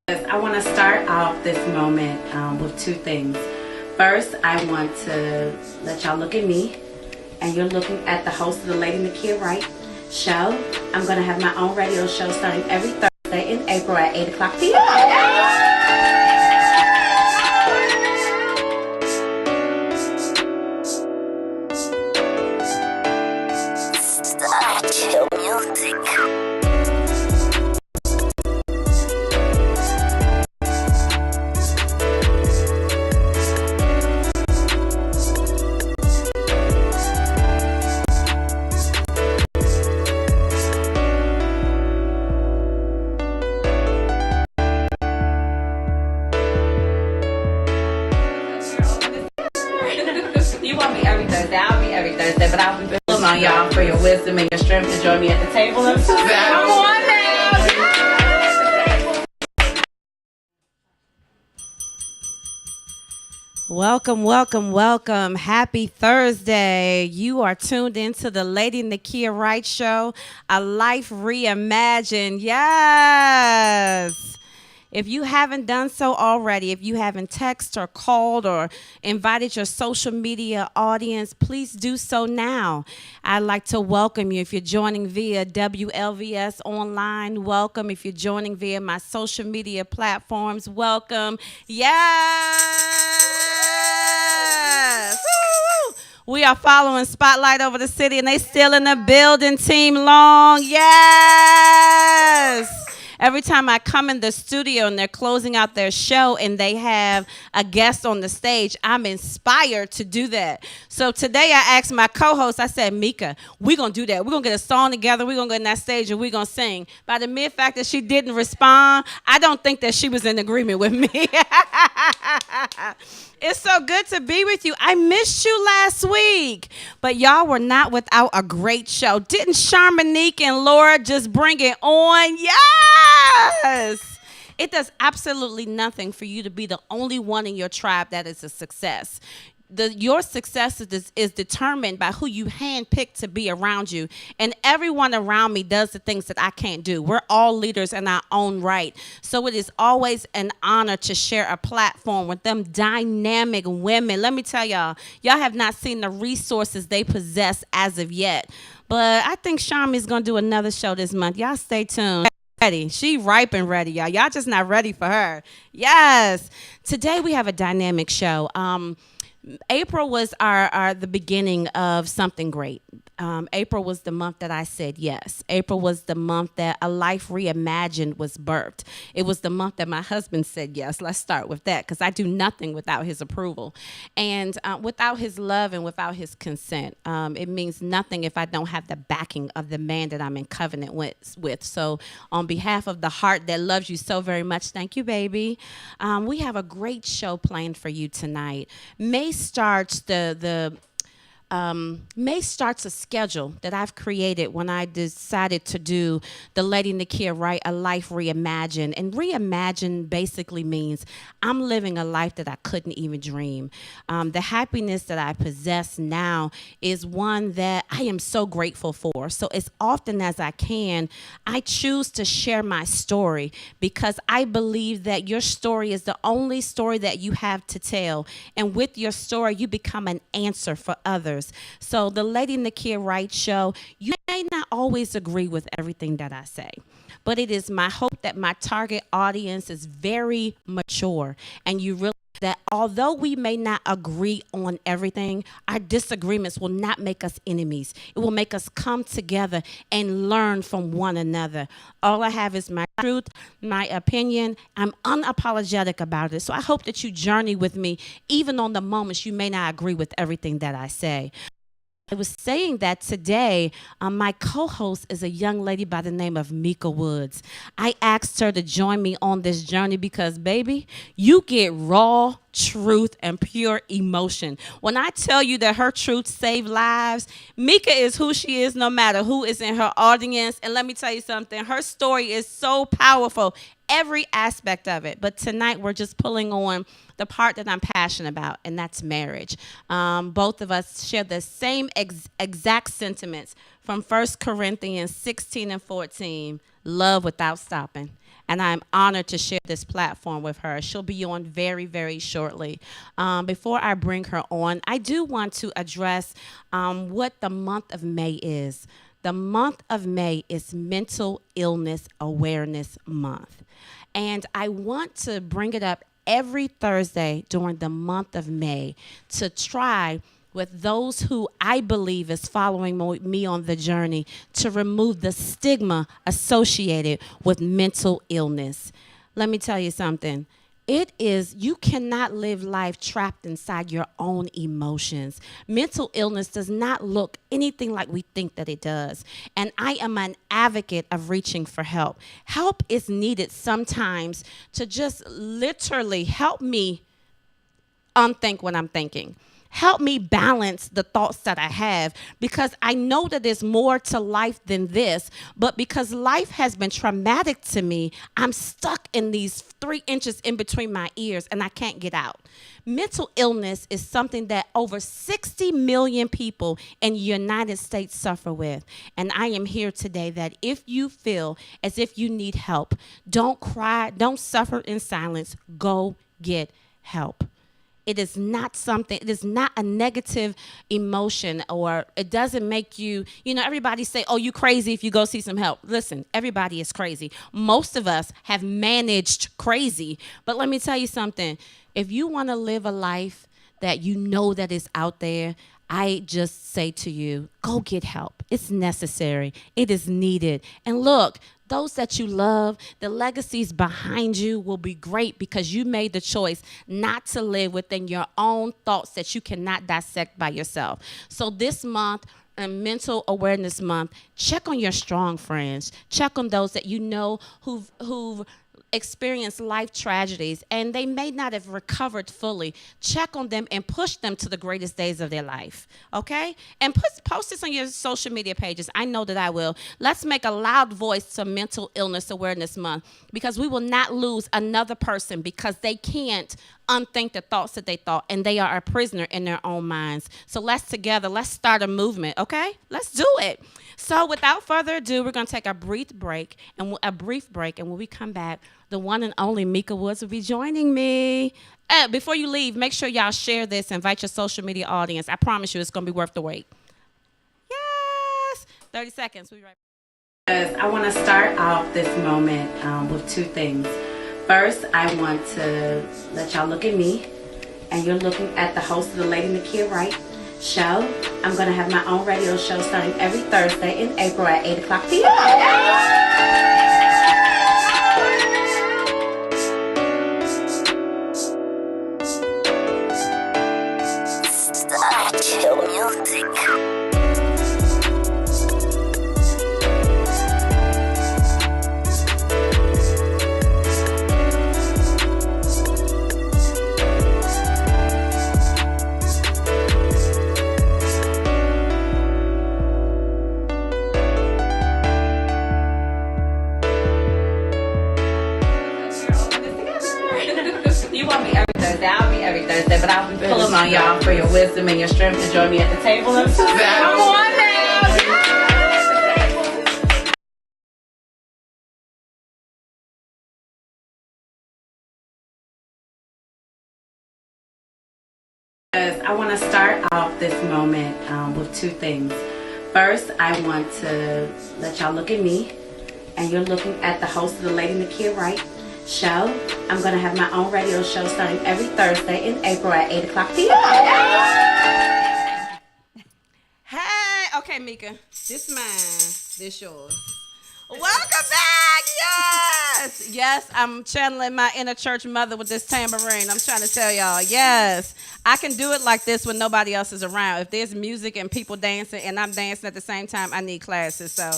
I want to start off this moment with two things. First, I want to let y'all look at me, and you're looking at the host of the Lady Nakia Wright show. I'm going to have my own radio show starting every Thursday in April at 8 o'clock p.m. You won't be every Thursday. I'll be every Thursday, but I'll be building on y'all for your wisdom and your strength to join me at the table. Come on now. Welcome, welcome, welcome. Happy Thursday. You are tuned into the Lady Nakia Wright Show, a life reimagined. Yes. If you haven't done so already, if you haven't texted or called or invited your social media audience, please do so now. I'd like to welcome you. If you're joining via WLVS online, welcome. If you're joining via my social media platforms, welcome. Yes! Woo! We are following Spotlight over the city, and they still in the building, Team Long. Yes! Every time I come in the studio and they're closing out their show and they have a guest on the stage, I'm inspired to do that. So today I asked my co-host, I said, Mika, we're going to do that. We're going to get a song together. We're going to get in that stage and we're going to sing. By the mere fact that she didn't respond, I don't think that she was in agreement with me. It's so good to be with you. I missed you last week, but y'all were not without a great show. Didn't Charmonique and Laura just bring it on? Yes! It does absolutely nothing for you to be the only one in your tribe that is a success. Your success is determined by who you handpick to be around you. And everyone around me does the things that I can't do. We're all leaders in our own right. So it is always an honor to share a platform with them dynamic women. Let me tell y'all have not seen the resources they possess as of yet. But I think Shami's going to do another show this month. Y'all stay tuned. Ready. She ripe and ready, y'all. Y'all just not ready for her. Yes. Today we have a dynamic show. April was the beginning of something great. April was the month that I said yes. April was the month that a life reimagined was birthed. It was the month that my husband said yes. Let's start with that, because I do nothing without his approval. And without his love and without his consent, it means nothing if I don't have the backing of the man that I'm in covenant with. So on behalf of the heart that loves you so very much, thank you, baby. We have a great show planned for you tonight. May starts May starts a schedule that I've created when I decided to do the Lady Nakia Wright, a life reimagined. And reimagine basically means I'm living a life that I couldn't even dream. The happiness that I possess now is one that I am so grateful for. So as often as I can, I choose to share my story, because I believe that your story is the only story that you have to tell. And with your story, you become an answer for others. So the Lady Nakia Wright Show, you may not always agree with everything that I say, but it is my hope that my target audience is very mature, and you realize that although we may not agree on everything, our disagreements will not make us enemies. It will make us come together and learn from one another. All I have is my truth, my opinion. I'm unapologetic about it. So I hope that you journey with me, even on the moments you may not agree with everything that I say. I was saying that today, my co-host is a young lady by the name of Mika Woods. I asked her to join me on this journey because, baby, you get raw truth and pure emotion. When I tell you that her truth saved lives, Mika is who she is no matter who is in her audience. And let me tell you something, her story is so powerful, every aspect of it. But tonight we're just pulling on the part that I'm passionate about, and that's marriage. Both of us share the same exact sentiments from 1 Corinthians 16 and 14, love without stopping. and I'm honored to share this platform with her. She'll be on very, very shortly. Before I bring her on, I do want to address what the month of May is. The month of May is Mental Illness Awareness Month. And I want to bring it up every Thursday during the month of May to try with those who I believe is following me on the journey to remove the stigma associated with mental illness. Let me tell you something. You cannot live life trapped inside your own emotions. Mental illness does not look anything like we think that it does. And I am an advocate of reaching for help. Help is needed sometimes to just literally help me unthink what I'm thinking. Help me balance the thoughts that I have, because I know that there's more to life than this, but because life has been traumatic to me, I'm stuck in these 3 inches in between my ears and I can't get out. Mental illness is something that over 60 million people in the United States suffer with. And I am here today that if you feel as if you need help, don't cry, don't suffer in silence, go get help. It is not a negative emotion, or it doesn't make you, everybody say, oh, you crazy if you go see some help. Listen, everybody is crazy. Most of us have managed crazy. But let me tell you something. If you want to live a life that you know that is out there, I just say to you, go get help. It's necessary. It is needed. And look, those that you love, the legacies behind you will be great because you made the choice not to live within your own thoughts that you cannot dissect by yourself. So this month, Mental Awareness Month, check on your strong friends. Check on those that you know who've experienced life tragedies and they may not have recovered fully. Check on them and push them to the greatest days of their life, okay? And post this on your social media pages. I know that I will. Let's make a loud voice to Mental Illness Awareness Month, because we will not lose another person because they can't unthink the thoughts that they thought, and they are a prisoner in their own minds. So let's start a movement, okay? Let's do it. So without further ado, we're going to take a brief break, and when we come back, the one and only Mika Woods will be joining me. Before you leave, make sure y'all share this, invite your social media audience. I promise you it's going to be worth the wait. Yes! 30 seconds. We'll be right back. I want to start off this moment with 2 things. First, I want to let y'all look at me, and you're looking at the host of the Lady Nakia Wright show. I'm going to have my own radio show starting every Thursday in April at 8 o'clock p.m. Chill music. You want me every Thursday? I'll be every Thursday, but I'll be pulling on y'all for your wisdom and your strength to join me at the table. Come on now! I want to start off this moment with 2 things. First, I want to let y'all look at me, and you're looking at the host of the Lady Nakia Wright show. I'm going to have my own radio show starting every Thursday in April at 8 o'clock p.m. Hey, okay, Mika, this mine, this yours. Welcome back, yes! Yes, I'm channeling my inner church mother with this tambourine. I'm trying to tell y'all, yes. I can do it like this when nobody else is around. If there's music and people dancing and I'm dancing at the same time, I need classes, so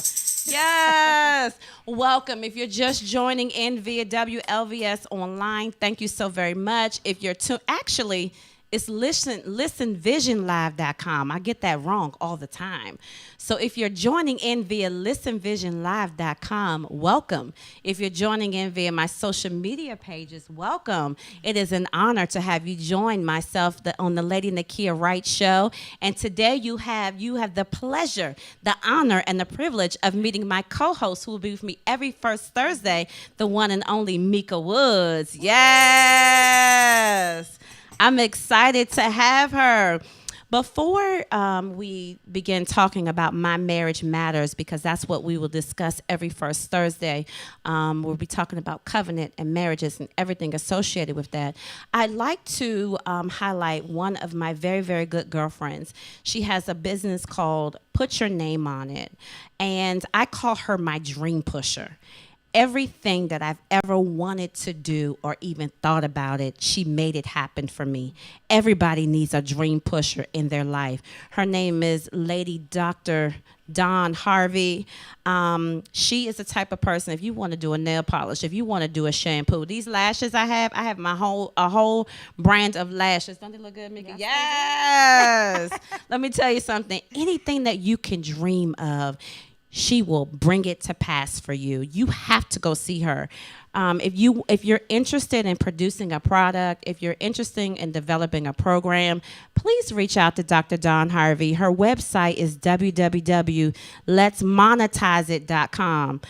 yes. Welcome. If you're just joining in via WLVS online, thank you so very much. If you're actually, It's listenvisionlive.com. I get that wrong all the time. So if you're joining in via listenvisionlive.com, welcome. If you're joining in via my social media pages, welcome. It is an honor to have you join myself on the Lady Nakia Wright show. And today you have the pleasure, the honor, and the privilege of meeting my co-host who will be with me every first Thursday, the one and only Mika Woods. Yes. I'm excited to have her. Before we begin talking about my marriage matters, because that's what we will discuss every first Thursday, we'll be talking about covenant and marriages and everything associated with that. I'd like to highlight one of my very, very good girlfriends. She has a business called Put Your Name on It, and I call her my dream pusher. Everything that I've ever wanted to do or even thought about it, she made it happen for me. Everybody needs a dream pusher in their life. Her name is Lady Dr. Dawn Harvey. She is the type of person, if you want to do a nail polish, if you want to do a shampoo, these lashes I have a whole brand of lashes. Don't they look good, Mika? Yes. Let me tell you something. Anything that you can dream of, she will bring it to pass for you. You have to go see her. If you're interested in producing a product, if you're interested in developing a program, please reach out to Dr. Dawn Harvey. Her website is www.letsmonetize.com.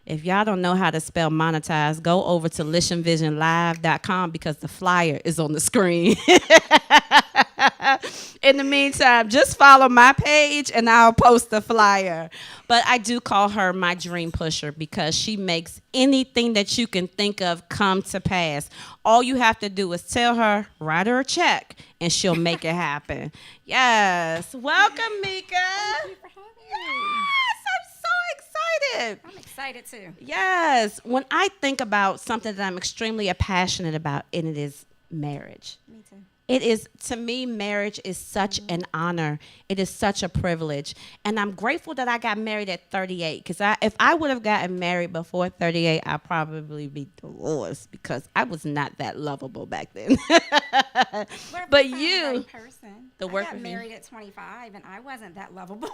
If y'all don't know how to spell monetize, go over to listenvisionlive.com because the flyer is on the screen. In the meantime, just follow my page and I'll post the flyer. But I do call her my dream pusher because she makes anything that you can think of come to pass. All you have to do is tell her, write her a check, and she'll make it happen. Yes. Welcome, Mika. Thank you for having me. Yes, I'm so excited. I'm excited too. Yes. When I think about something that I'm extremely passionate about, and it is marriage. Me too. It is, to me, marriage is such an honor. It is such a privilege. And I'm grateful that I got married at 38. Because if I would have gotten married before 38, I'd probably be divorced because I was not that lovable back then. But you, right person. the work I got with you. married at 25 and I wasn't that lovable.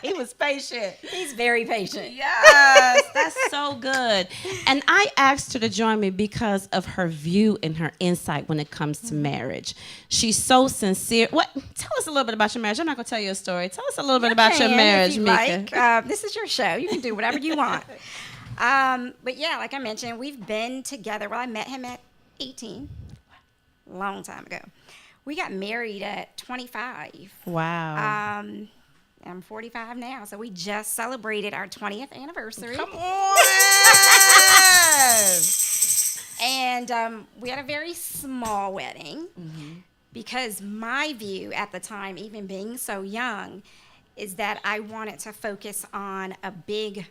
He was patient. He's very patient. Yes, that's so good. And I asked her to join me because of her view and her insight when it comes to marriage. She's so sincere. Tell us a little bit about your marriage. I'm not going to tell you a story. Tell us a little bit about your marriage, if you Mika. like. This is your show. You can do whatever you want. But yeah, like I mentioned, we've been together. Well, I met him at 18, long time ago. We got married at 25. Wow. I'm 45 now, so we just celebrated our 20th anniversary. Come on. And we had a very small wedding because my view at the time, even being so young, is that I wanted to focus on a big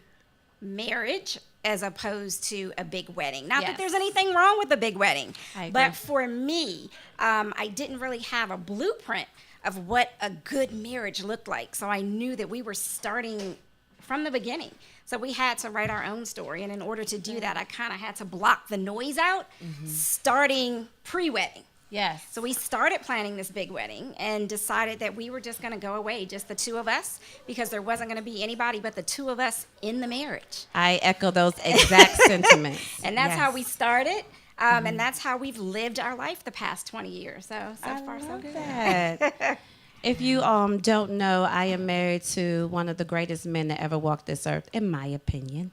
marriage as opposed to a big wedding. Not that there's anything wrong with a big wedding, but for me, I didn't really have a blueprint of what a good marriage looked like. So I knew that we were starting from the beginning. So we had to write our own story. And in order to do that, I kind of had to block the noise out starting pre-wedding. Yes. So we started planning this big wedding and decided that we were just going to go away, just the two of us, because there wasn't going to be anybody but the two of us in the marriage. I echo those exact sentiments. And that's how we started. And that's how we've lived our life the past 20 years. So far, so good. That. If you don't know, I am married to one of the greatest men that ever walked this earth, in my opinion.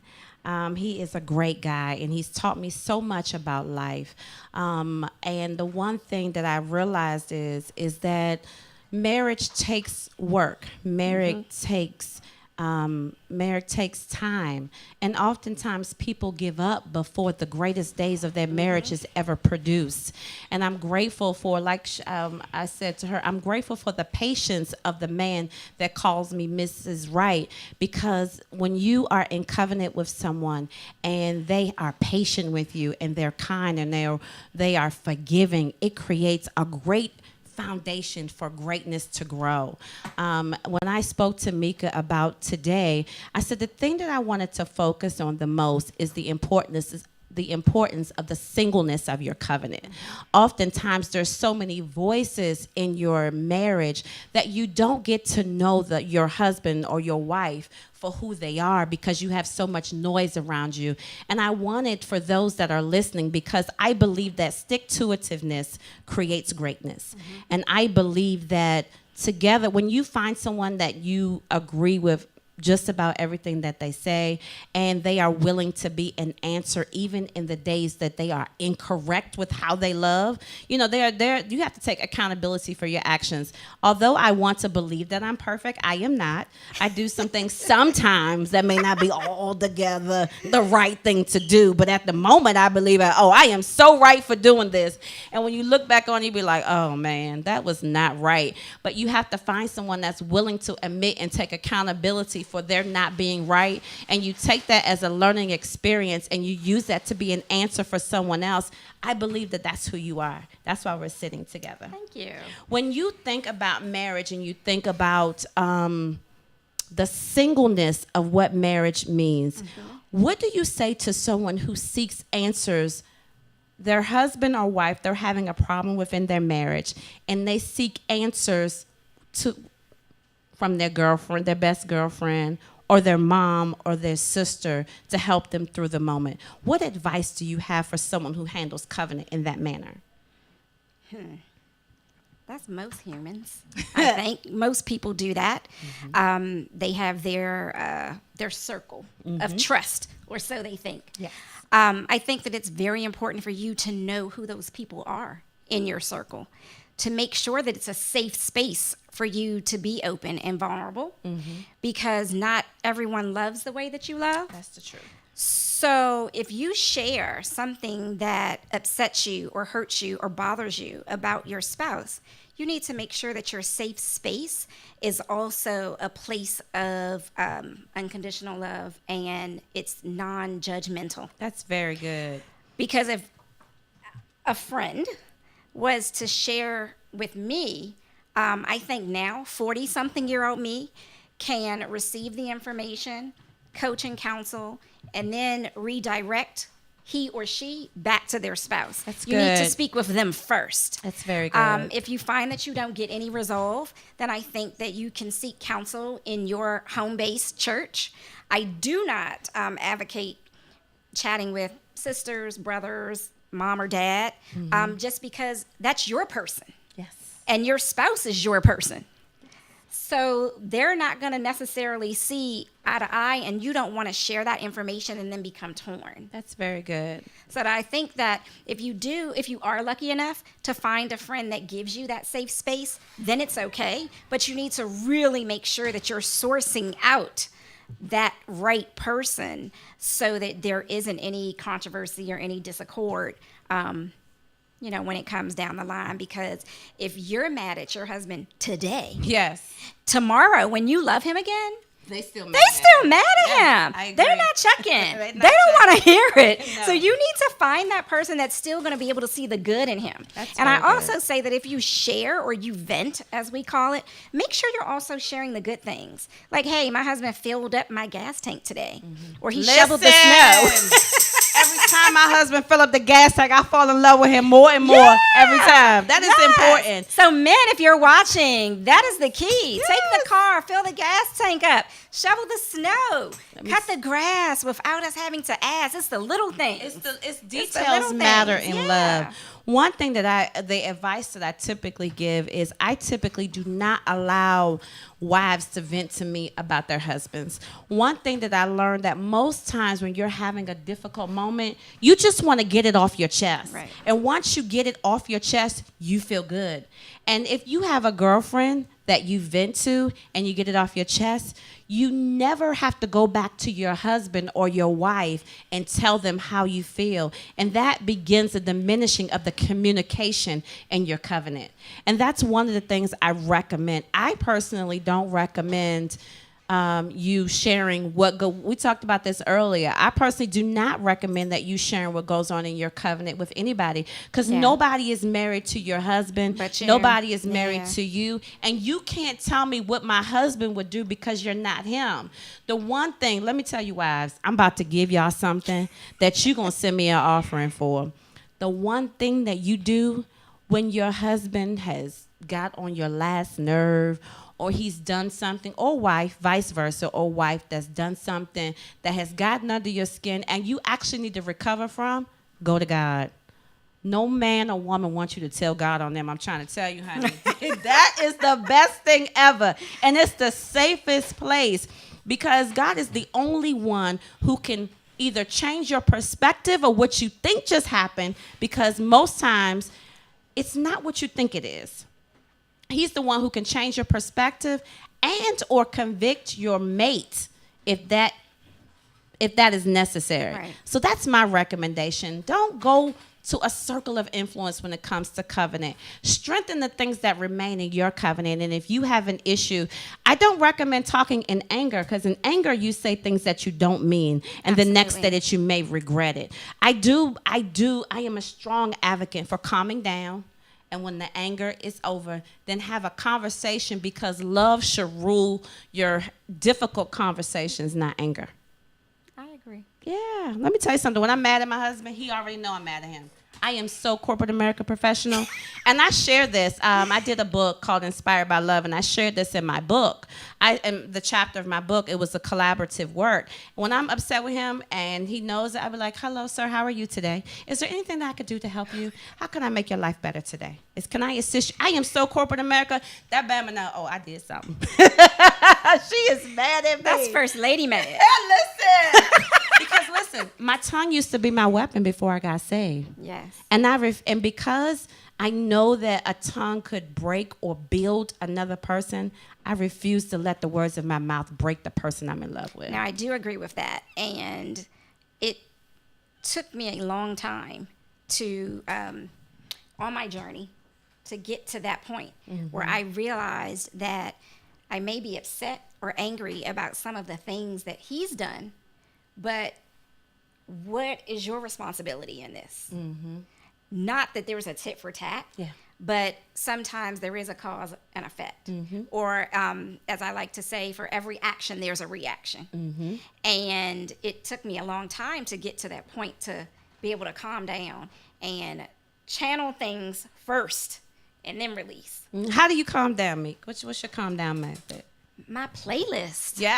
He is a great guy, and he's taught me so much about life. And the one thing that I realized is that marriage takes work. Marriage takes time, and oftentimes people give up before the greatest days of their marriage is ever produced. And I'm grateful for, like I said to her, I'm grateful for the patience of the man that calls me Mrs. Wright, because when you are in covenant with someone and they are patient with you and they're kind and they are forgiving, it creates a great foundation for greatness to grow. When I spoke to Mika about today, I said the thing that I wanted to focus on the most is the importance the importance of the singleness of your covenant. Oftentimes, there's so many voices in your marriage that you don't get to know your husband or your wife for who they are because you have so much noise around you. And I wanted for those that are listening, because I believe that stick-to-itiveness creates greatness. And I believe that together, when you find someone that you agree with just about everything that they say, and they are willing to be an answer even in the days that they are incorrect with how they love, you know, you have to take accountability for your actions. Although I want to believe that I'm perfect, I am not. I do some things sometimes that may not be altogether the right thing to do, but at the moment I believe, I am so right for doing this. And when you look back on it, you be like, oh man, that was not right. But you have to find someone that's willing to admit and take accountability for their not being right, and you take that as a learning experience and you use that to be an answer for someone else. I believe that that's who you are. That's why we're sitting together. Thank you. When you think about marriage and you think about the singleness of what marriage means, what do you say to someone who seeks answers? Their husband or wife, they're having a problem within their marriage, and they seek answers from their girlfriend, their best girlfriend, or their mom or their sister to help them through the moment. What advice do you have for someone who handles covenant in that manner? That's most humans. I think most people do that. They have their circle of trust, or so they think. Yes. I think that it's very important for you to know who those people are in your circle, to make sure that it's a safe space for you to be open and vulnerable, because not everyone loves the way that you love. That's the truth. So if you share something that upsets you or hurts you or bothers you about your spouse, you need to make sure that your safe space is also a place of unconditional love, and it's non-judgmental. That's very good. Because if a friend was to share with me, I think now 40-something-year-old me can receive the information, coach and counsel, and then redirect he or she back to their spouse. That's You need to good. speak with them first. That's very good. If you find that you don't get any resolve, then I think that you can seek counsel in your home-based church. I do not advocate chatting with sisters, brothers, mom or dad, just because that's your person. Yes. And your spouse is your person. So they're not going to necessarily see eye to eye, and you don't want to share that information and then become torn. That's very good. So that I think that if you are lucky enough to find a friend that gives you that safe space, then it's okay. But you need to really make sure that you're sourcing out that right person so that there isn't any controversy or any disaccord, when it comes down the line. Because if you're mad at your husband today, Yes. tomorrow when you love him again, They still they still mad at Yes, him. I agree. They're not checking. They're not They don't want to hear it. No. So you need to find that person that's still going to be able to see the good in him. That's and I very also good. say that if you share or you vent, as we call it, make sure you're also sharing the good things. Like, hey, my husband filled up my gas tank today, or he shoveled the snow. Every time my husband fill up the gas tank, I fall in love with him more and more every time. That is important. So men, if you're watching, that is the key. Take the car, fill the gas tank up, shovel the snow, cut the grass without us having to ask. It's the little things. It's the details little matter things, in yeah. love. One thing the advice that I typically give is I typically do not allow wives to vent to me about their husbands. One thing that I learned, that most times when you're having a difficult moment, you just want to get it off your chest. Right. And once you get it off your chest, you feel good. And if you have a girlfriend that you vent to and you get it off your chest, you never have to go back to your husband or your wife and tell them how you feel. And that begins the diminishing of the communication in your covenant. And that's one of the things I recommend. I personally don't recommend you sharing we talked about this earlier. I personally do not recommend that you sharing what goes on in your covenant with anybody, because nobody is married to your husband. But you. Nobody is married Yeah. to you, and you can't tell me what my husband would do because you're not him. The one thing, let me tell you, wives, I'm about to give y'all something that you're gonna send me an offering for. The one thing that you do when your husband has got on your last nerve, or he's done something, or wife, vice versa, or wife that's done something that has gotten under your skin and you actually need to recover from, go to God. No man or woman wants you to tell God on them. I'm trying to tell you, honey. That is the best thing ever. And it's the safest place, because God is the only one who can either change your perspective of what you think just happened, because most times it's not what you think it is. He's the one who can change your perspective and or convict your mate if that is necessary. Right. So that's my recommendation. Don't go to a circle of influence when it comes to covenant. Strengthen the things that remain in your covenant. And if you have an issue, I don't recommend talking in anger, because in anger you say things that you don't mean, and the next day that you may regret it. I am a strong advocate for calming down. And when the anger is over, then have a conversation, because love should rule your difficult conversations, not anger. I agree. Yeah. Let me tell you something. When I'm mad at my husband, he already know I'm mad at him. I am so corporate America professional. And I share this. I did a book called Inspired by Love, and I shared this in my book. In the chapter of my book, it was a collaborative work. When I'm upset with him and he knows it, I'll be like, hello, sir, how are you today? Is there anything that I could do to help you? How can I make your life better today? Can I assist you? I am so corporate America. That Bama now, oh, I did something. She is mad at me. That's First Lady mad. Listen. Because listen, my tongue used to be my weapon before I got saved. Yes. And because I know that a tongue could break or build another person, I refuse to let the words of my mouth break the person I'm in love with. Now, I do agree with that. And it took me a long time to, on my journey, to get to that point where I realized that I may be upset or angry about some of the things that he's done, but what is your responsibility in this? Not that there's a tit for tat, but sometimes there is a cause and effect. Or, as I like to say, for every action, there's a reaction. And it took me a long time to get to that point, to be able to calm down and channel things first and then release. How do you calm down, Meek? What's your calm down method? My playlist. Yes.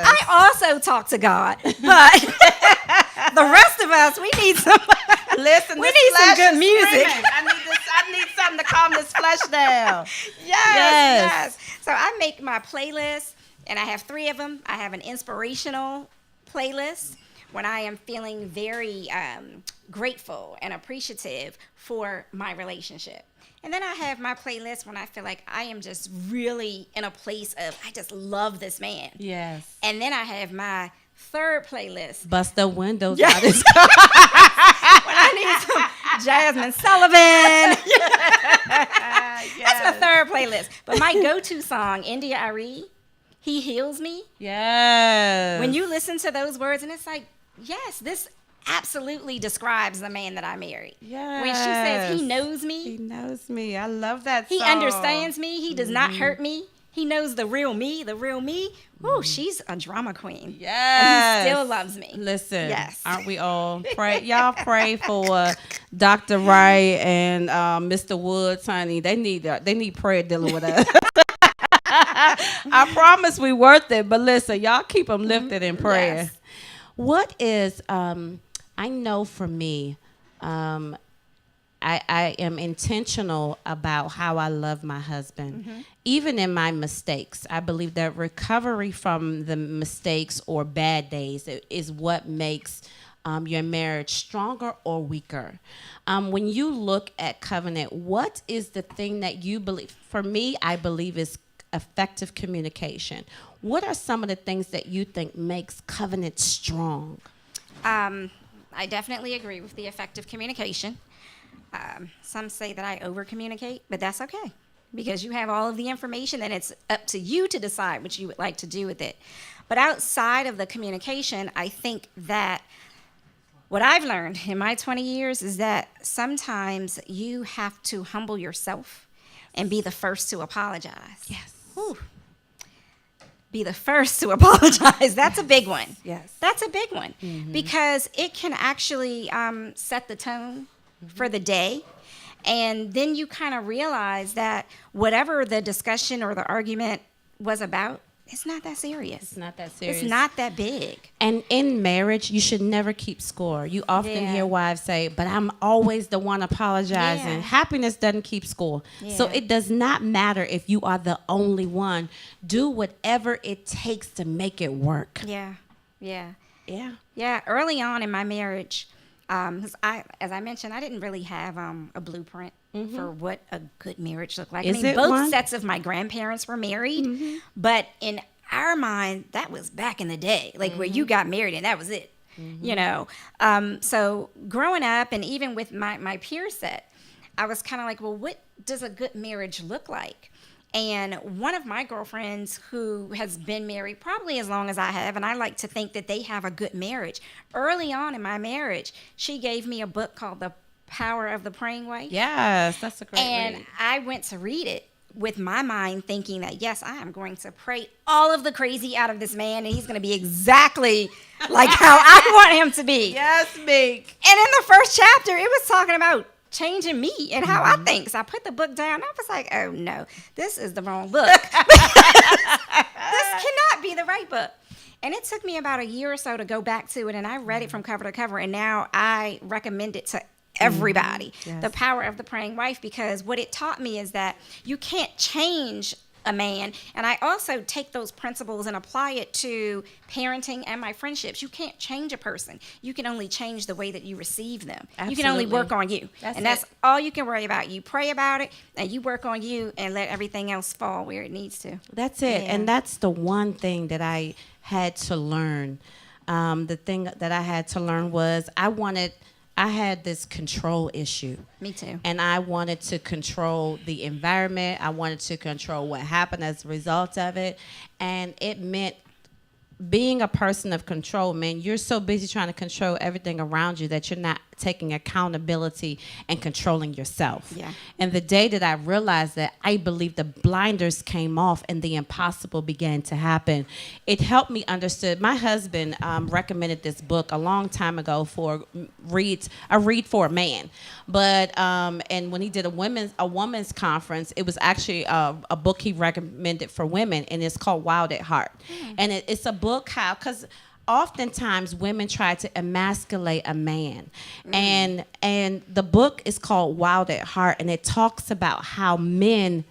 I also talk to God, but the rest of us, we need some. Listen, we need some good music. I need something to calm this flesh down. Yes. So I make my playlist, and I have 3 of them. I have an inspirational playlist when I am feeling very grateful and appreciative for my relationship. And then I have my playlist when I feel like I am just really in a place of, I just love this man. Yes. And then I have my 3rd playlist. Bust the windows Yes. out. When I need some Jasmine Sullivan. That's my 3rd playlist. But my go-to song, India Arie, He Heals Me. Yes. When you listen to those words, and it's like, yes, this absolutely describes the man that I married. Yes. When she says he knows me. He knows me. I love that song. He understands me. He does not hurt me. He knows the real me. The real me. Ooh, she's a drama queen. Yes. And he still loves me. Listen. Yes. Aren't we all? Y'all pray for Dr. Wright and Mr. Woods, honey. They need prayer dealing with us. I promise we worth it. But listen, y'all keep them lifted in prayer. Yes. What is, I know for me, I am intentional about how I love my husband. Even in my mistakes, I believe that recovery from the mistakes or bad days is what makes your marriage stronger or weaker. When you look at covenant, what is the thing that you believe? For me, I believe is effective communication. What are some of the things that you think makes covenant strong? I definitely agree with the effective communication. Some say that I over communicate, but that's okay. because you have all of the information and it's up to you to decide what you would like to do with it. But outside of the communication, I think that what I've learned in my 20 years is that sometimes you have to humble yourself and be the first to apologize. Yes. Whew. Be the first to apologize. That's a big one. Yes. That's a big one because it can actually set the tone for the day. And then you kind of realize that whatever the discussion or the argument was about, it's not that serious. It's not that serious. It's not that big. And in marriage, you should never keep score. You often hear wives say, but I'm always the one apologizing. Yeah. Happiness doesn't keep score. So Yeah. it does not matter if you are the only one. Do whatever it takes to make it work. Yeah. Yeah. Yeah, early on in my marriage, 'cause as I mentioned, I didn't really have a blueprint for what a good marriage looked like. Is it both one? sets of my grandparents were married, but in our mind, that was back in the day, like where you got married and that was it, you know. So growing up, and even with my peer set, I was kind of like, well, what does a good marriage look like? And one of my girlfriends who has been married probably as long as I have, and I like to think that they have a good marriage. Early on in my marriage, she gave me a book called The Power of the Praying Wife. Yes, that's a great And read. I went to read it with my mind thinking that, yes, I am going to pray all of the crazy out of this man, and he's going to be exactly like how I want him to be. Yes, Meek. And in the first chapter, it was talking about changing me and how I think. So I put the book down. I was like, oh no, this is the wrong book. This cannot be the right book. And it took me about a year or so to go back to it, and I read it from cover to cover, and now I recommend it to everybody. Yes. The Power of the Praying Wife, because what it taught me is that you can't change a man. And I also take those principles and apply it to parenting and my friendships. You can't change a person. You can only change the way that you receive them. You can only Absolutely. work on you. That's That's it. all you can worry about. You pray about it and you work on you and let everything else fall where it needs to. That's it. Yeah. And that's the one thing that I had to learn. The thing that I had to learn was I had this control issue. Me too. And I wanted to control the environment. I wanted to control what happened as a result of it. And it meant being a person of control, man. You're so busy trying to control everything around you that you're not taking accountability and controlling yourself. Yeah. And the day that I realized that, I believe the blinders came off and the impossible began to happen. It helped me understand. My husband recommended this book a long time ago for a read for a man. But and when he did a women's conference, it was actually a book he recommended for women, and it's called Wild at Heart. And it's a book because oftentimes women try to emasculate a man. And the book is called Wild at Heart, and it talks about how men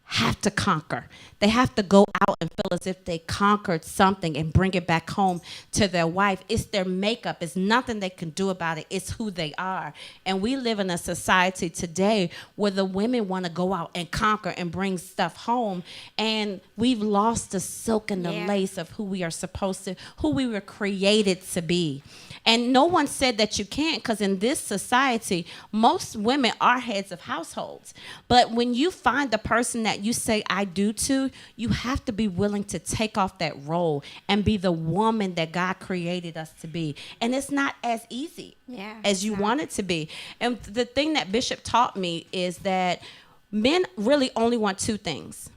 have to conquer. They have to go out and feel as if they conquered something and bring it back home to their wife. It's their makeup. It's nothing they can do about it. It's who they are. And we live in a society today where the women want to go out and conquer and bring stuff home. And we've lost the silk and the lace of who we are supposed to, who we were created to be. And no one said that you can't, because in this society, most women are heads of households. But when you find the person that you say I do to, you have to be willing to take off that role and be the woman that God created us to be. And it's not as easy as you want it to be. And the thing that Bishop taught me is that men really only want two things.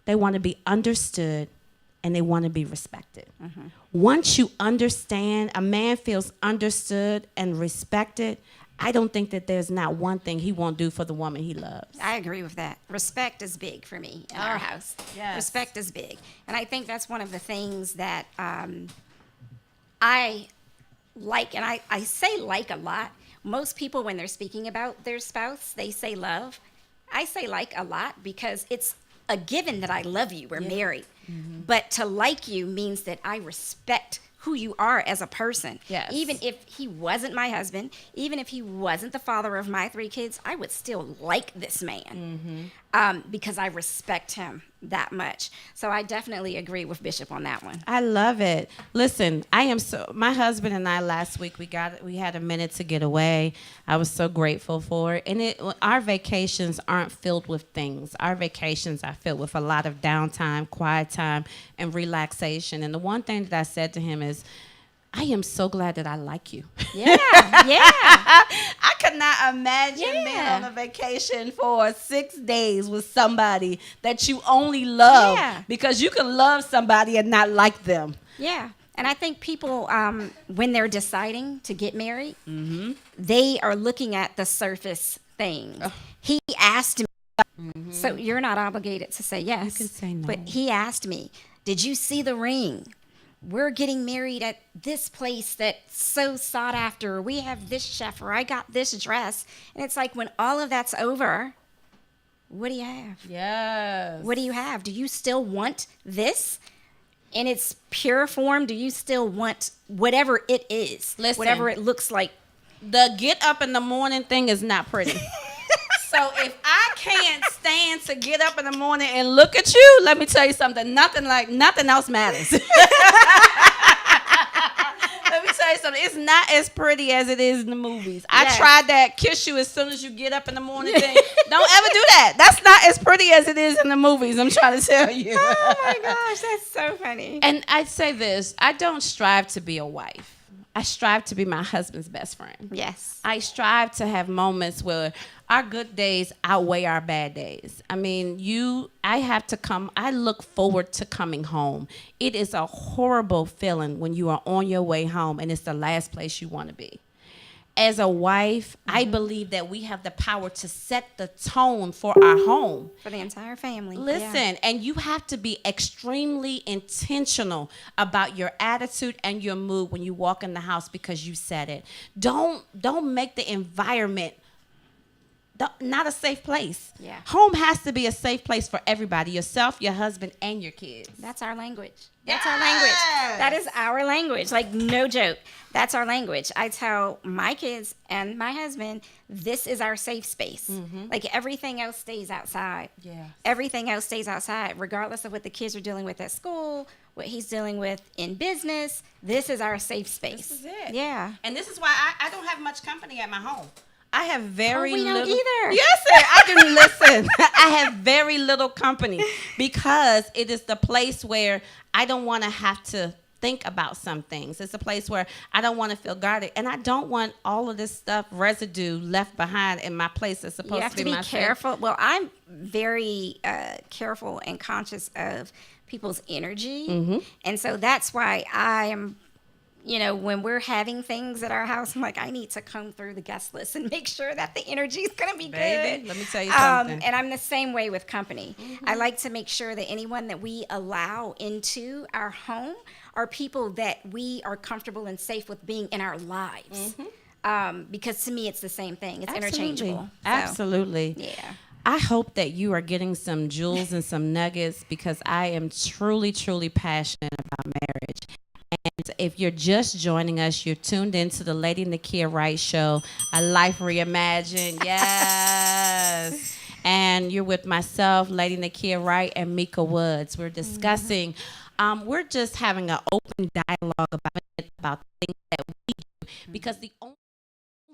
They want to be understood and they want to be respected. Once you understand, a man feels understood and respected, I don't think that there's not one thing he won't do for the woman he loves. I agree with that. Respect is big for me in our house. yes. Respect is big. And I think that's one of the things that I like, and I say like a lot. Most people, when they're speaking about their spouse, they say love. I say like a lot because it's a given that I love you. We're married. But to like you means that I respect who you are as a person. Yes. Even if he wasn't my husband, even if he wasn't the father of my 3 kids, I would still like this man. because I respect him that much. So I definitely agree with Bishop on that one. I love it. Listen, my husband and I last week we had a minute to get away. I was so grateful for it. And our vacations aren't filled with things. Our vacations are filled with a lot of downtime, quiet time, and relaxation. And the one thing that I said to him is, I am so glad that I like you. Yeah, yeah. I could not imagine being on a vacation for 6 days with somebody that you only love because you can love somebody and not like them. Yeah. And I think people, when they're deciding to get married, they are looking at the surface things. He asked me, so you're not obligated to say yes. You can say no. But he asked me, did you see the ring? We're getting married at this place that's so sought after. We have this chef, or I got this dress. And it's like, when all of that's over, what do you have? Yes. What do you have? Do you still want this in its pure form? Do you still want whatever it is? Listen, whatever it looks like. The get up in the morning thing is not pretty. So if I can't stand to get up in the morning and look at you, let me tell you something. Nothing else matters. Let me tell you something. It's not as pretty as it is in the movies. I tried that kiss you as soon as you get up in the morning thing. Don't ever do that. That's not as pretty as it is in the movies. I'm trying to tell you. Oh my gosh, that's so funny. And I'd say this. I don't strive to be a wife. I strive to be my husband's best friend. Yes. I strive to have moments where our good days outweigh our bad days. I mean, I look forward to coming home. It is a horrible feeling when you are on your way home and it's the last place you want to be. As a wife, I believe that we have the power to set the tone for our home. For the entire family. Listen, and you have to be extremely intentional about your attitude and your mood when you walk in the house because you said it. Don't make the environment not a safe place. Yeah. Home has to be a safe place for everybody, yourself, your husband, and your kids. That's our language. That's our language. That is our language. Like, no joke. That's our language. I tell my kids and my husband, this is our safe space. Like, everything else stays outside. Yeah. Everything else stays outside, regardless of what the kids are dealing with at school, what he's dealing with in business. This is our safe space. This is it. Yeah. And this is why I don't have much company at my home. I have very we little. don't either. Yes, sir. I do. Listen, I have very little company because it is the place where I don't want to have to think about some things. It's a place where I don't want to feel guarded, and I don't want all of this stuff, residue, left behind in my place that's supposed You have to be my careful. Well, I'm very careful and conscious of people's energy, and so that's why I am. You know, when we're having things at our house, I'm like, I need to comb through the guest list and make sure that the energy is going to be Baby, good. let me tell you something. And I'm the same way with company. I like to make sure that anyone that we allow into our home are people that we are comfortable and safe with being in our lives. Because to me, it's the same thing. It's interchangeable. So, Absolutely. yeah. I hope that you are getting some jewels and some nuggets because I am truly, truly passionate about marriage. And if you're just joining us, you're tuned into the Lady Nakia Wright Show, A Life Reimagined. Yes. And you're with myself, Lady Nakia Wright, and Mika Woods. We're discussing, we're just having an open dialogue about things that we do because the only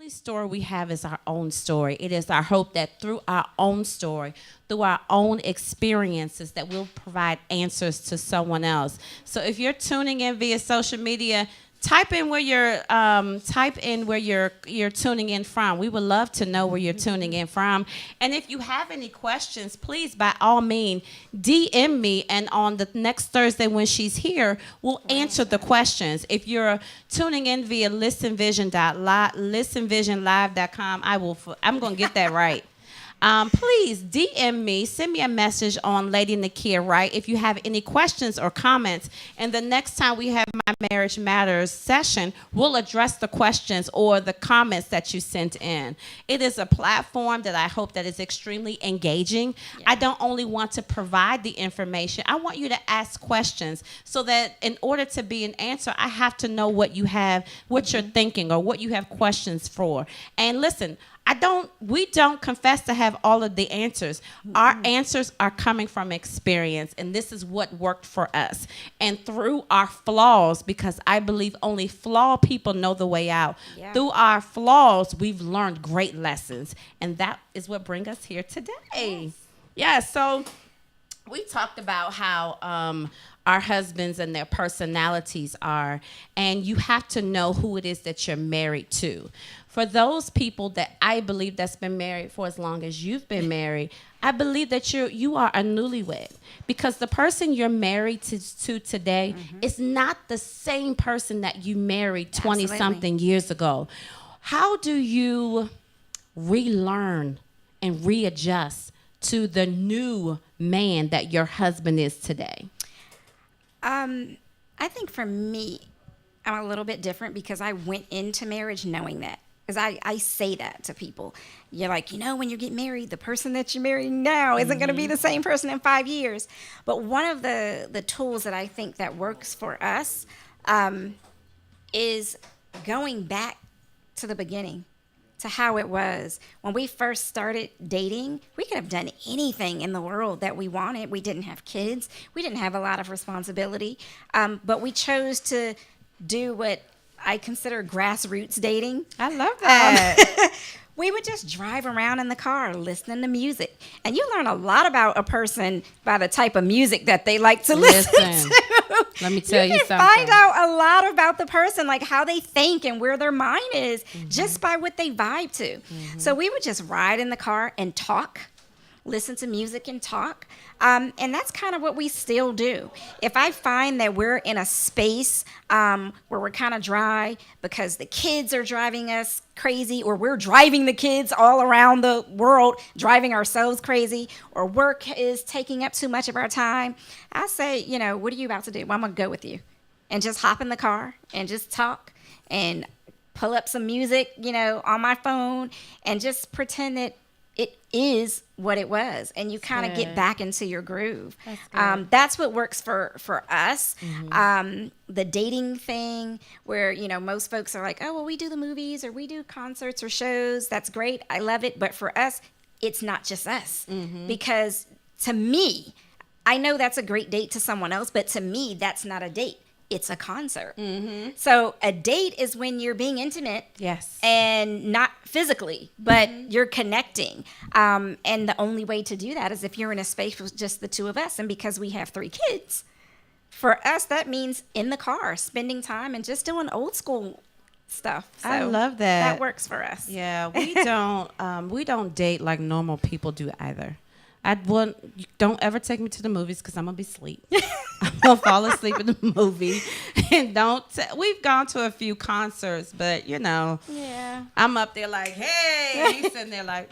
story we have is our own story. It is our hope that through our own story, through our own experiences, that we'll provide answers to someone else. So if you're tuning in via social media, type in where you're tuning in from. We would love to know where you're tuning in from. And if you have any questions, please, by all means, DM me. And on the next Thursday when she's here, we'll answer the questions. If you're tuning in via listenvisionlive.com, I'm going to get that right. Please DM me, send me a message on Lady Nakia Wright if you have any questions or comments. And the next time we have my Marriage Matters session, we'll address the questions or the comments that you sent in. It is a platform that I hope that is extremely engaging. Yeah. I don't only want to provide the information. I want you to ask questions so that in order to be an answer, I have to know what you have, what you're thinking, or what you have questions for. And listen, we don't confess to have all of the answers. Our answers are coming from experience, and this is what worked for us. And through our flaws, because I believe only flawed people know the way out. Yeah. Through our flaws, we've learned great lessons, and that is what brings us here today. Yeah, so we talked about how our husbands and their personalities are, and you have to know who it is that you're married to. For those people that I believe that's been married for as long as you've been married, I believe that you are a newlywed, because the person you're married to today is not the same person that you married 20 something years ago. How do you relearn and readjust to the new man that your husband is today? I think for me, I'm a little bit different because I went into marriage knowing that. Because I say that to people. You're like, when you get married, the person that you're marrying now isn't going to be the same person in 5 years. But one of the tools that I think that works for us is going back to the beginning, to how it was. When we first started dating, we could have done anything in the world that we wanted. We didn't have kids. We didn't have a lot of responsibility. But we chose to do what I consider grassroots dating. I love that. We would just drive around in the car listening to music. And you learn a lot about a person by the type of music that they like to listen to. Let me tell you something. Find out a lot about the person, like how they think and where their mind is, just by what they vibe to. So we would just ride in the car and talk, listen to music and talk. And that's kind of what we still do. If I find that we're in a space where we're kind of dry because the kids are driving us crazy, or we're driving the kids all around the world, driving ourselves crazy, or work is taking up too much of our time, I say, what are you about to do? Well, I'm going to go with you and just hop in the car and just talk and pull up some music, on my phone, and just pretend that it is what it was, and you kind of get back into your groove. That's what works for us. The dating thing, where most folks are like, oh well, we do the movies or we do concerts or shows. That's great, I love it. But for us, it's not just us, because to me, I know that's a great date to someone else, but to me, that's not a date. It's a concert. So a date is when you're being intimate, and not physically, but you're connecting. And the only way to do that is if you're in a space with just the two of us. And because we have 3 kids, for us, that means in the car, spending time and just doing old school stuff. So I love that. That works for us. Yeah, we don't date like normal people do either. Don't ever take me to the movies, because I'm gonna be asleep. I'm gonna fall asleep in the movie. And we've gone to a few concerts, but I'm up there like, hey, and he's sitting there like.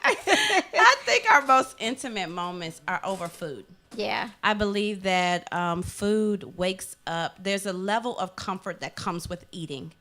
I think our most intimate moments are over food. Yeah. I believe that food wakes up. There's a level of comfort that comes with eating.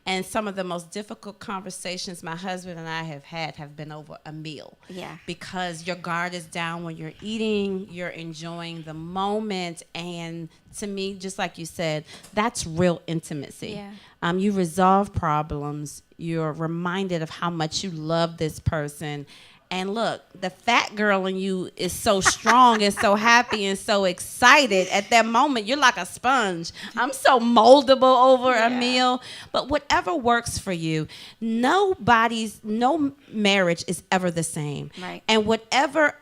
And some of the most difficult conversations my husband and I have been over a meal. Yeah. Because your guard is down when you're eating, you're enjoying the moment. And to me, just like you said, that's real intimacy. Yeah. You resolve problems. You're reminded of how much you love this person. And look, the fat girl in you is so strong and so happy and so excited at that moment. You're like a sponge. I'm so moldable over a meal. But whatever works for you, no marriage is ever the same. Right. And whatever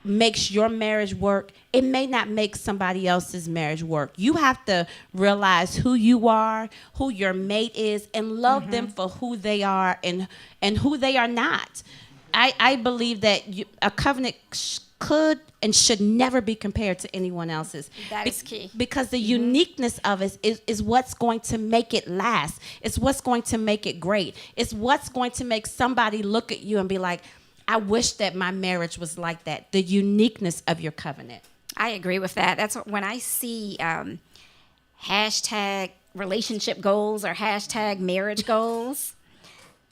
makes your marriage work, it may not make somebody else's marriage work. You have to realize who you are, who your mate is, and love them for who they are and who they are not. I believe that a covenant could and should never be compared to anyone else's. That is key. Because the uniqueness of it is what's going to make it last. It's what's going to make it great. It's what's going to make somebody look at you and be like, I wish that my marriage was like that. The uniqueness of your covenant. I agree with that. That's when I see hashtag relationship goals or hashtag marriage goals.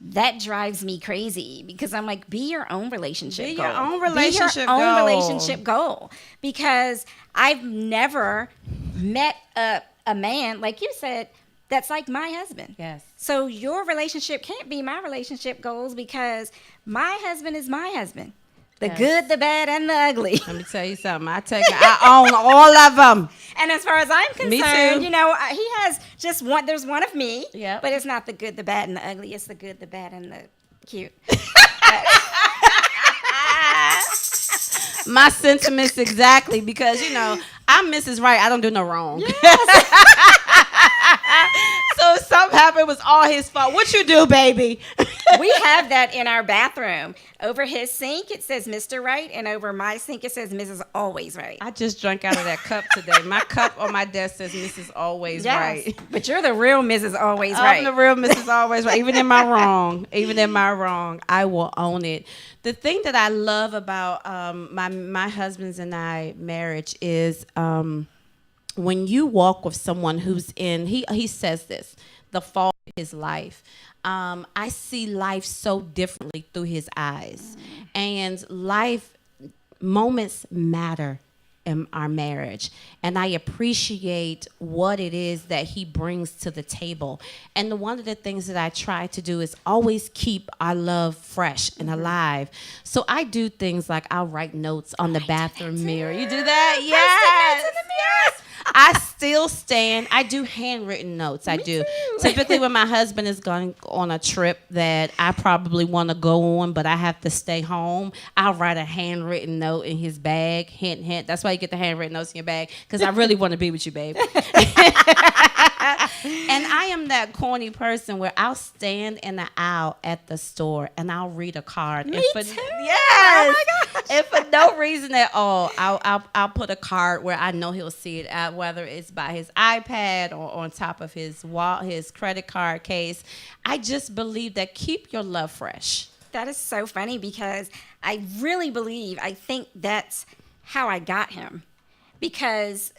That drives me crazy, because I'm like, be your own relationship goal. Be your own relationship goal. Be your own relationship goal. Because I've never met a man, like you said, that's like my husband. Yes. So your relationship can't be my relationship goals because my husband is my husband. The Yes. good, the bad, and the ugly. Let me tell you something. I own all of them. And as far as I'm Me concerned, too. you know, he has just one. There's one of me. Yep. But it's not the good, the bad, and the ugly. It's the good, the bad, and the cute. My sentiments exactly, because I'm Mrs. Wright. I don't do no wrong. So if something happened, it was all his fault. What you do, baby? We have that in our bathroom. Over his sink, it says Mr. Wright, and over my sink, it says Mrs. Always Right. I just drank out of that cup today. My cup on my desk says Mrs. Always Right. But you're the real Mrs. Always Right. I'm the real Mrs. Always Right. Even in my wrong, I will own it. The thing that I love about my husband's and I marriage is when you walk with someone who's in, he says this, the fall of his life. I see life so differently through his eyes. And moments matter in our marriage. And I appreciate what it is that he brings to the table. And one of the things that I try to do is always keep our love fresh and alive. So I do things like I'll write notes on the bathroom mirror. You do that? Yes. Notes in the mirror. I still stand. I do handwritten notes. I do. Typically, when my husband is going on a trip that I probably want to go on, but I have to stay home, I'll write a handwritten note in his bag. Hint, hint. That's why you get the handwritten notes in your bag, because I really want to be with you, babe. And I am that corny person where I'll stand in the aisle at the store and I'll read a card. Me too. Yes. Oh my gosh. And for no reason at all, I'll put a card where I know he'll see it, whether it's by his iPad or on top of his his credit card case. I just believe that keep your love fresh. That is so funny because I think that's how I got him. Because,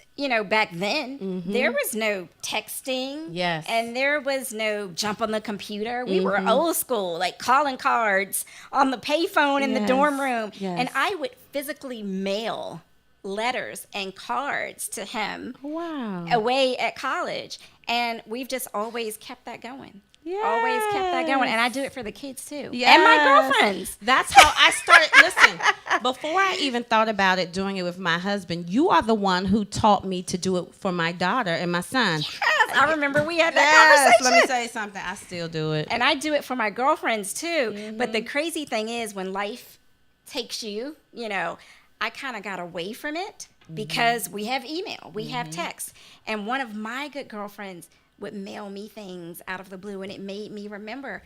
back then, there was no texting. Yes. And there was no jump on the computer. We were old school, like calling cards on the payphone in the dorm room. Yes. And I would physically mail letters and cards to him Wow. away at college. And we've just always kept that going. Yes. Always kept that going. And I do it for the kids too. Yes. And my girlfriends. That's how I started. Listen, before I even thought about it, doing it with my husband, you are the one who taught me to do it for my daughter and my son. Yes, I remember we had that Yes, conversation. let me tell you something. I still do it. And I do it for my girlfriends too. But the crazy thing is when life takes you, I kind of got away from it because we have email, we have text. And one of my good girlfriends would mail me things out of the blue, and it made me remember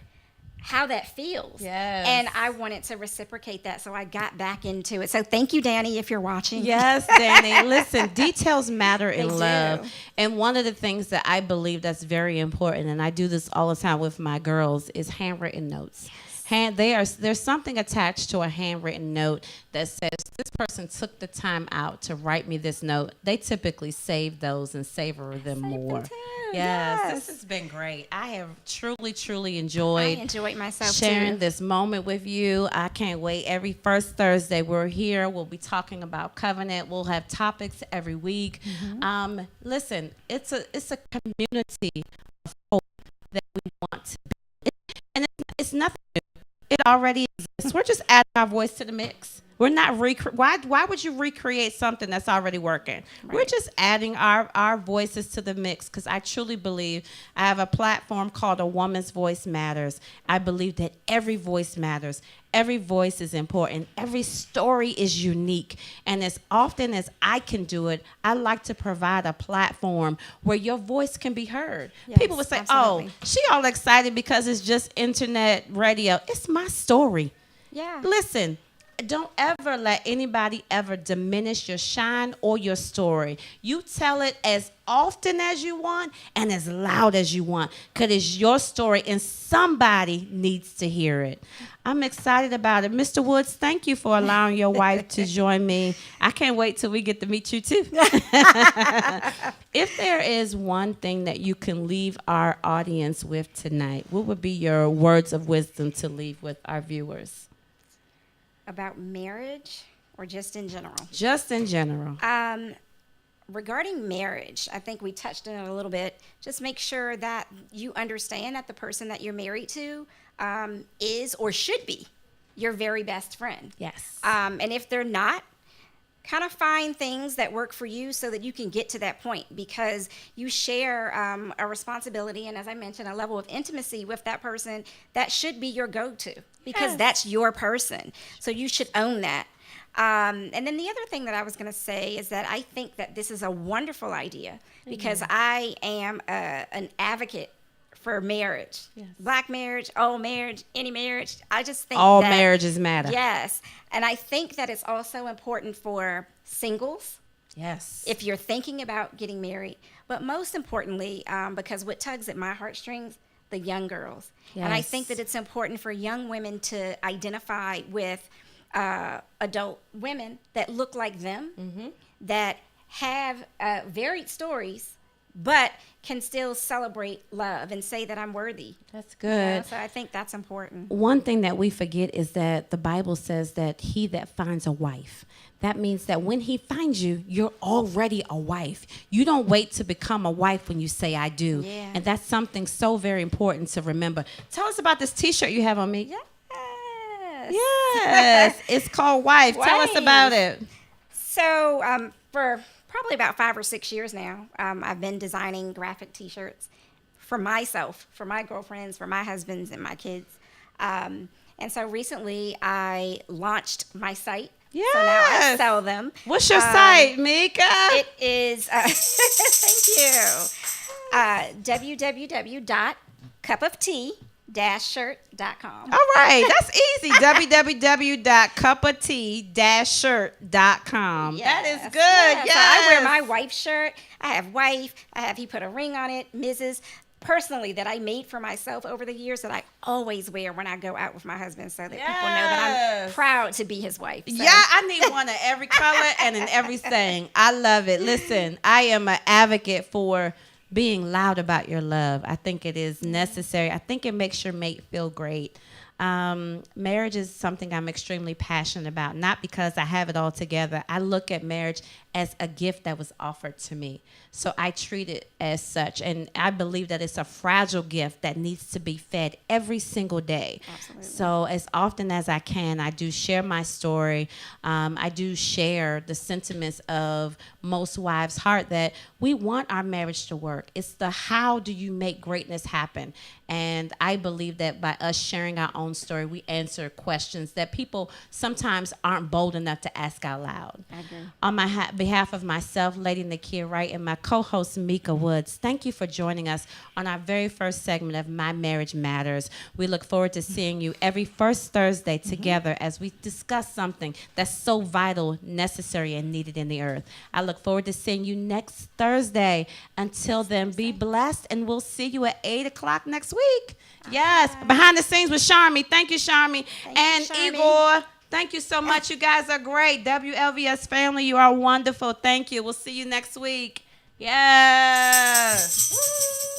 how that feels. Yes. And I wanted to reciprocate that, so I got back into it. So thank you, Danny, if you're watching. Yes, Danny. Listen, details matter in They love. do. And one of the things that I believe that's very important, and I do this all the time with my girls, is handwritten notes. There's something attached to a handwritten note that says this person took the time out to write me this note. They typically save those and savor them more. too. Yes, Yes. this has been great. I have truly I enjoyed enjoyed myself sharing too. this moment with you. I can't wait. Every first Thursday we're here. We'll be talking about covenant. We'll have topics every week. Listen, it's a community of hope that we want to be. And it's nothing new. It already exists. We're just adding our voice to the mix. We're not why would you recreate something that's already working? Right. We're just adding our voices to the mix, because I truly believe I have a platform called A Woman's Voice Matters. I believe that every voice matters. Every voice is important. Every story is unique. And as often as I can do it, I like to provide a platform where your voice can be heard. Yes, people would say, absolutely. oh, she all excited because it's just internet radio. It's my story. Yeah. Listen, don't ever let anybody ever diminish your shine or your story. You tell it as often as you want and as loud as you want, because it's your story and somebody needs to hear it. I'm excited about it. Mr. Woods, thank you for allowing your wife to join me. I can't wait till we get to meet you too. If there is one thing that you can leave our audience with tonight, what would be your words of wisdom to leave with our viewers? About marriage or just in general? Just in general. regarding marriage, I think we touched on it a little bit. Just make sure that you understand that the person that you're married to is or should be your very best friend. Yes. And if they're not, kind of find things that work for you so that you can get to that point, because you share a responsibility and, as I mentioned, a level of intimacy with that person that should be your go-to, because Yes. that's your person. So you should own that. And then the other thing that I was going to say is that I think that this is a wonderful idea, because I am an advocate for marriage. Yes. Black marriage, old marriage, any marriage. I just think All that marriages matter. Yes. And I think that it's also important for singles Yes. if you're thinking about getting married. But most importantly, because what tugs at my heartstrings, the young girls. And I Yes. think that it's important for young women to identify with adult women that look like them, that have varied stories, but can still celebrate love and say that I'm worthy. That's You know? good. So I think that's important. One thing that we forget is that the Bible says that he that finds a wife, that means that when he finds you, you're already a wife. You don't wait to become a wife when you say I do. Yeah. And that's something so very important to remember. Tell us about this t-shirt you have on me. Yes. Yes. It's called Wife. Tell us about it. So for probably about 5 or 6 years now, I've been designing graphic T-shirts for myself, for my girlfriends, for my husbands, and my kids. And so recently I launched my site. So now I Yes. sell them. What's your site, Mika? It is, thank you, www.cupoftea-shirt.com. All right, that's easy. www.cupoftea-shirt.com. That is good. Yes. Yes. So I wear my wife's shirt. I have wife. He put a ring on it, Mrs. Personally, that I made for myself over the years, that I always wear when I go out with my husband, so that people know that I'm Yes. proud to be his wife. So. Yeah, I need one of every color and in everything. I love it. Listen, I am an advocate for being loud about your love. I think it is necessary. I think it makes your mate feel great. Marriage is something I'm extremely passionate about, not because I have it all together. I look at marriage as a gift that was offered to me. So I treat it as such. And I believe that it's a fragile gift that needs to be fed every single day. Absolutely. So as often as I can, I do share my story. I do share the sentiments of most wives' heart that we want our marriage to work. It's the how do you make greatness happen? And I believe that by us sharing our own story, we answer questions that people sometimes aren't bold enough to ask out loud. I agree. On my behalf of myself, Lady Nakia Wright, and my co-host Mika Woods, thank you for joining us on our very first segment of My Marriage Matters. We look forward to seeing you every first Thursday together as we discuss something that's so vital, necessary, and needed in the earth. I look forward to seeing you next Thursday. Until then, be blessed, and we'll see you at 8 o'clock next week. Yes, behind the scenes with Sharmi. Thank you, Sharmi. And Sharmi. Igor. Thank you so much. You guys are great. WLVS family, you are wonderful. Thank you. We'll see you next week. Yes. Woo.